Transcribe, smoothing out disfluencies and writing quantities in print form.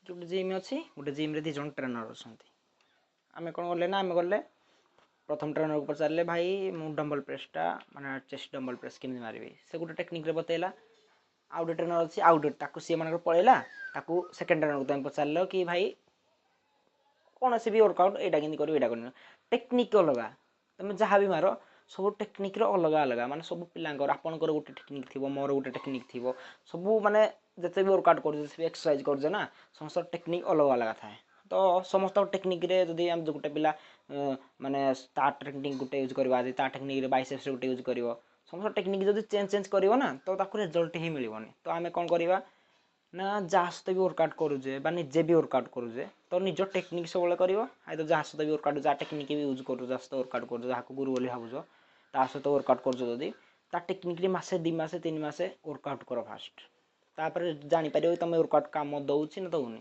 गोटे जिम अच्छी गोटे जिम रे 2 जन ट्रेनर अच्छा आम कौन गले ना आम गले प्रथम ट्रेनर को पचारे भाई मु डम्बल प्रेसटा माने चेस्ट डम्बल प्रेस केमी मारि से गोटे टेक्निक रे बतैला आउ गोटे ट्रेनर अच्छी आउ गोटे ताकू सी मन पलैला ताकू सेकेंड ट्रेनर को तुम पचार कि भाई कौन सी भी वर्कआउट यहाँ के कर टेक्निक अलग तुम जहाँ भी मार सब टेक्निक अलग अलग माने सब पिलांकर आपणकर गोटे टेक्निक थी मोर गोटे टेक्निक थी सब माने जिते भी वर्कआउट कर एक्सरसाइज कर ना समस्त टेक्निक अलग अलग थाए तो समस्त टेक्निक रे जदि हम गोटे पिला माने ता टेक्निक गोटे यूज करवा ता टेक्निक रे बाइसेप्स गोटे यूज कर समस्त टेक्निक जब चेंज करिवो ना तो ताकू रिजल्ट ही मिलबनी तो आम कौन करवा ना जहाँ सहित भी वर्कआउट करुचे निजे भी वर्कआउट करुचे तो निज टेक्निक सब कर तो जहाँ सहित भी वर्कआउट जहाँ टेक्निक भी यूज कर वर्कआउट कर जहाँ गुरु बोली भावुच ता सहित वर्कआउट कर टेक्निक मसे 2 मास 3 मास वर्कआउट कर फास्ट तापर जापर तुम वर्कआउट काम दौर ना दौनी।